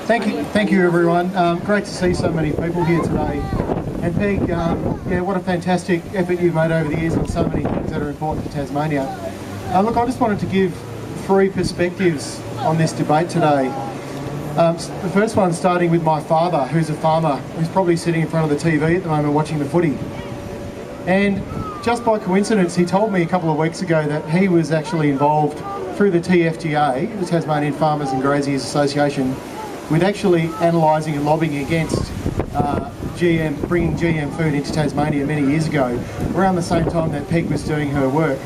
Thank you everyone. Great to see so many people here today. And Peg, yeah, what a fantastic effort you've made over the years on so many things that are important to Tasmania. Look, I just wanted to give three perspectives on this debate today. The first one starting with my father, who's a farmer, who's probably sitting in front of the TV at the moment watching the footy. And just by coincidence, he told me a couple of weeks ago that he was actually involved through the TFGA, the Tasmanian Farmers and Graziers Association, with actually analysing and lobbying against bringing GM food into Tasmania many years ago, around the same time that Peg was doing her work.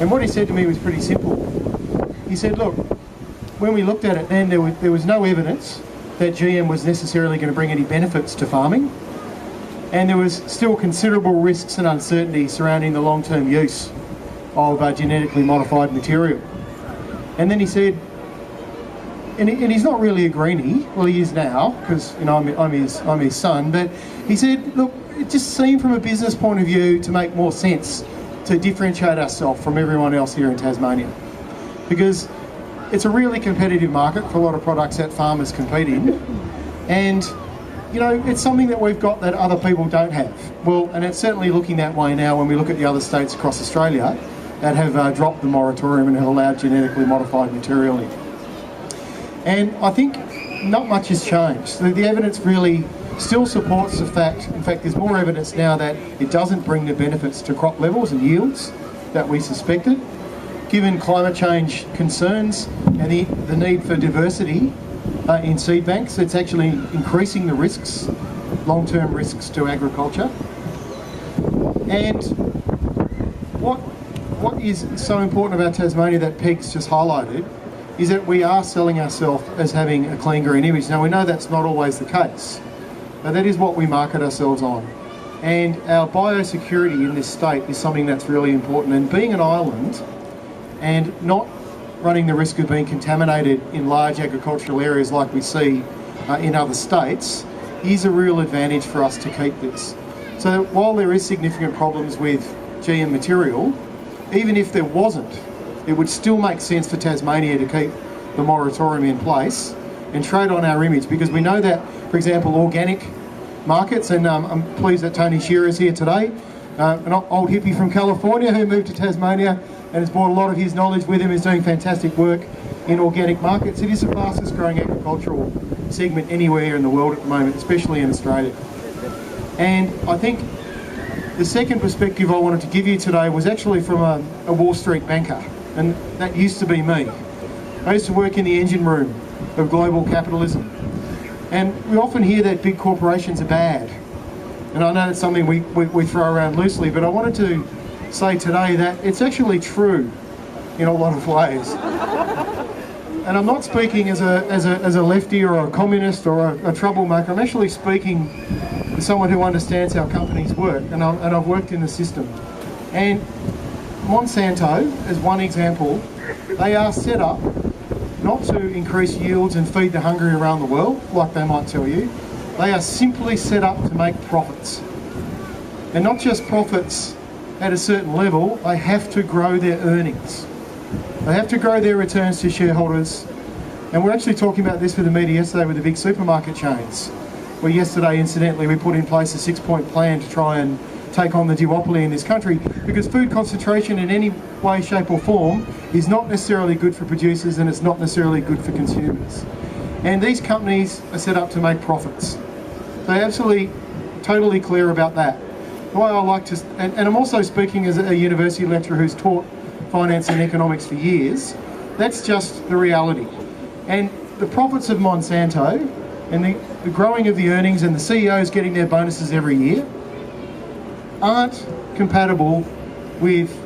And what he said to me was pretty simple. He said, look, when we looked at it then, there was no evidence that GM was necessarily going to bring any benefits to farming, and there was still considerable risks and uncertainty surrounding the long-term use of genetically modified material. And then he said, and he's not really a greenie, well he is now, because you know I'm his son, but he said, look, it just seemed from a business point of view to make more sense to differentiate ourselves from everyone else here in Tasmania, because it's a really competitive market for a lot of products that farmers compete in, and you know, it's something that we've got that other people don't have. Well, and it's certainly looking that way now when we look at the other states across Australia that have dropped the moratorium and have allowed genetically modified material in. And I think not much has changed. The evidence really still supports the fact, in fact there's more evidence now that it doesn't bring the benefits to crop levels and yields that we suspected. Given climate change concerns and the need for diversity in seed banks, it's actually increasing the risks, long-term risks to agriculture. And what is so important about Tasmania that Peg's just highlighted is that we are selling ourselves as having a clean green image. Now we know that's not always the case, but that is what we market ourselves on. And our biosecurity in this state is something that's really important, and being an island and not running the risk of being contaminated in large agricultural areas like we see in other states is a real advantage for us to keep this. So while there is significant problems with GM material, even if there wasn't, it would still make sense for Tasmania to keep the moratorium in place and trade on our image, because we know that, for example, organic markets, and I'm pleased that Tony Shearer is here today, an old hippie from California who moved to Tasmania and has brought a lot of his knowledge with him, is doing fantastic work in organic markets. It is the fastest growing agricultural segment anywhere in the world at the moment, especially in Australia. And I think the second perspective I wanted to give you today was actually from a Wall Street banker, and that used to be me. I used to work in the engine room of global capitalism, and we often hear that big corporations are bad, and I know it's something we throw around loosely, but I wanted to say today that it's actually true in a lot of ways. And I'm not speaking as a lefty or a communist or a troublemaker. I'm actually speaking as someone who understands how companies work, and I've worked in the system. And Monsanto, as one example, they are set up not to increase yields and feed the hungry around the world, like they might tell you. They are simply set up to make profits. And not just profits at a certain level, they have to grow their earnings. They have to grow their returns to shareholders. And we're actually talking about this with the media yesterday with the big supermarket chains, where yesterday, incidentally, we put in place a 6-point plan to try and take on the duopoly in this country, because food concentration in any way, shape or form is not necessarily good for producers, and it's not necessarily good for consumers. And these companies are set up to make profits. They're absolutely, totally clear about that. The way I like to, and I'm also speaking as a university lecturer who's taught finance and economics for years, that's just the reality. And the profits of Monsanto and the growing of the earnings and the CEOs getting their bonuses every year aren't compatible with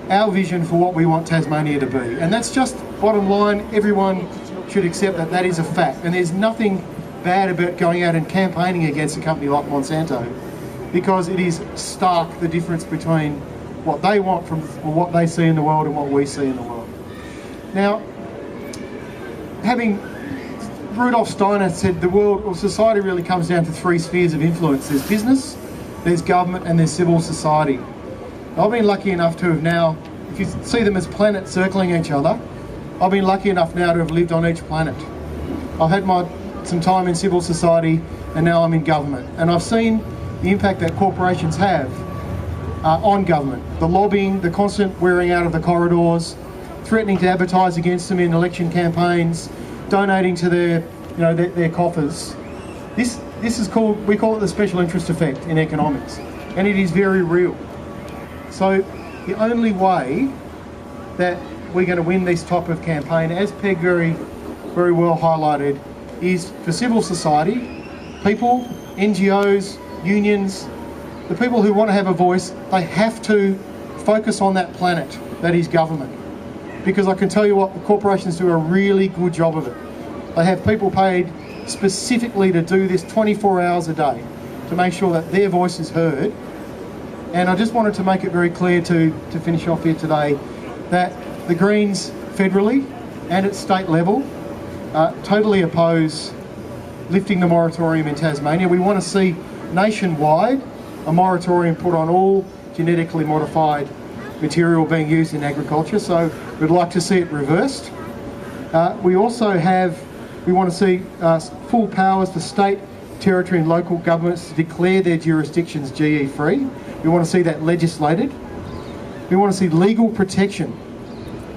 our vision for what we want Tasmania to be. And that's just bottom line. Everyone should accept that that is a fact. And there's nothing bad about going out and campaigning against a company like Monsanto, because it is stark, the difference between what they want from what they see in the world and what we see in the world. Now, Rudolf Steiner said the world or society really comes down to 3 spheres of influence. There's business, there's government, and there's civil society. I've been lucky enough to have now, if you see them as planets circling each other, I've been lucky enough now to have lived on each planet. I've had my some time in civil society, and now I'm in government. And I've seen the impact that corporations have on government. The lobbying, the constant wearing out of the corridors, threatening to advertise against them in election campaigns, donating to their coffers. This is called, we call it the special interest effect in economics, and it is very real. So the only way that we're going to win this type of campaign, as Peg very well highlighted, is for civil society, people, NGOs, unions, the people who want to have a voice. They have to focus on that planet that is government. Because I can tell you what, the corporations do a really good job of it. They have people paid specifically to do this 24 hours a day to make sure that their voice is heard. And I just wanted to make it very clear to finish off here today that the Greens federally and at state level totally oppose lifting the moratorium in Tasmania. We want to see nationwide a moratorium put on all genetically modified material being used in agriculture, so we'd like to see it reversed. We want to see full powers for state, territory and local governments to declare their jurisdictions GE free. We want to see that legislated. We want to see legal protection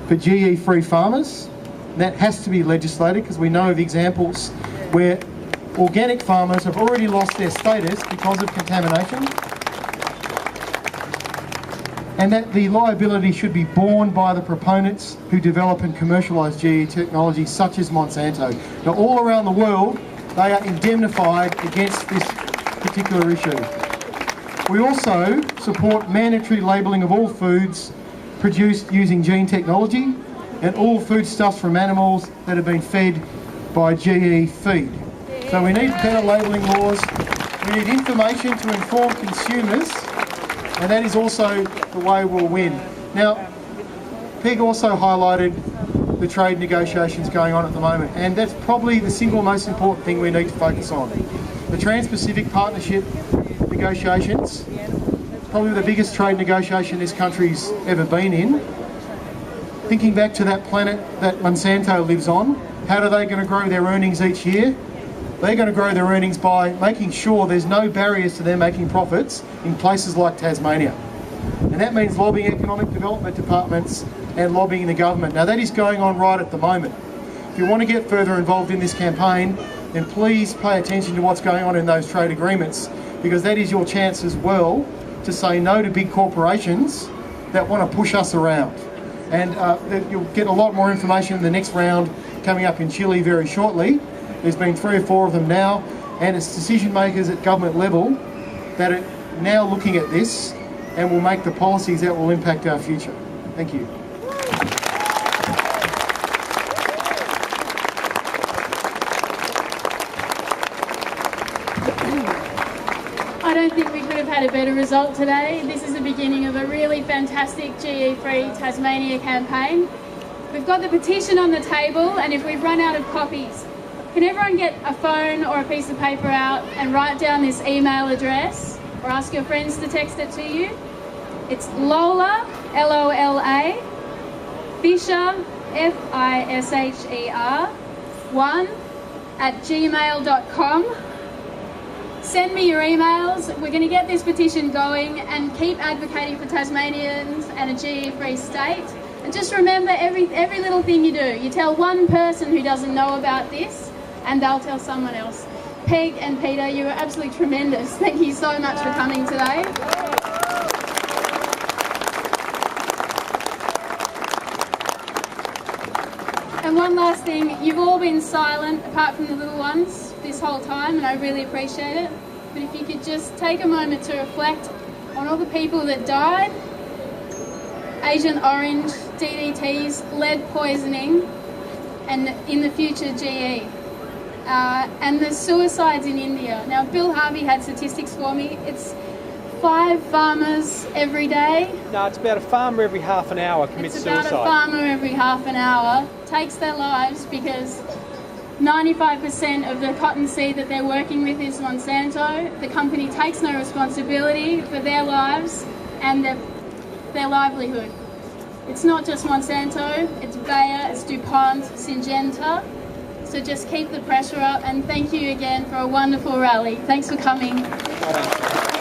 for GE free farmers. That has to be legislated because we know of examples where organic farmers have already lost their status because of contamination, and that the liability should be borne by the proponents who develop and commercialise GE technology such as Monsanto. Now, all around the world, they are indemnified against this particular issue. We also support mandatory labelling of all foods produced using gene technology and all foodstuffs from animals that have been fed by GE feed. So we need better labelling laws. We need information to inform consumers, and that is also the way we'll win. Now, Peg also highlighted the trade negotiations going on at the moment, and that's probably the single most important thing we need to focus on. The Trans-Pacific Partnership negotiations, probably the biggest trade negotiation this country's ever been in. Thinking back to that planet that Monsanto lives on, how are they going to grow their earnings each year? They're going to grow their earnings by making sure there's no barriers to them making profits in places like Tasmania. And that means lobbying economic development departments and lobbying the government. Now that is going on right at the moment. If you want to get further involved in this campaign, then please pay attention to what's going on in those trade agreements, because that is your chance as well to say no to big corporations that want to push us around. And you'll get a lot more information in the next round coming up in Chile very shortly. There's been 3 or 4 of them now, and it's decision makers at government level that are now looking at this and will make the policies that will impact our future. Thank you. I don't think we could have had a better result today. This is the beginning of a really fantastic GE-free Tasmania campaign. We've got the petition on the table, and if we've run out of copies, can everyone get a phone or a piece of paper out and write down this email address, or ask your friends to text it to you? It's Lola, L-O-L-A, Fisher, F-I-S-H-E-R, 1 @gmail.com. Send me your emails. We're going to get this petition going and keep advocating for Tasmanians and a GE-free state. And just remember, every little thing you do, you tell one person who doesn't know about this, and they'll tell someone else. Peg and Peter, you were absolutely tremendous. Thank you so much for coming today. And one last thing, you've all been silent, apart from the little ones, this whole time, and I really appreciate it. But if you could just take a moment to reflect on all the people that died, Agent Orange, DDTs, lead poisoning, and in the future GE. And the suicides in India. Now, Bill Harvey had statistics for me. It's 5 farmers every day. No, it's about a farmer every half an hour commits suicide. It's about a farmer every half an hour takes their lives because 95% of the cotton seed that they're working with is Monsanto. The company takes no responsibility for their lives and their livelihood. It's not just Monsanto, it's Bayer, it's DuPont, Syngenta. So just keep the pressure up, and thank you again for a wonderful rally. Thanks for coming. Well done.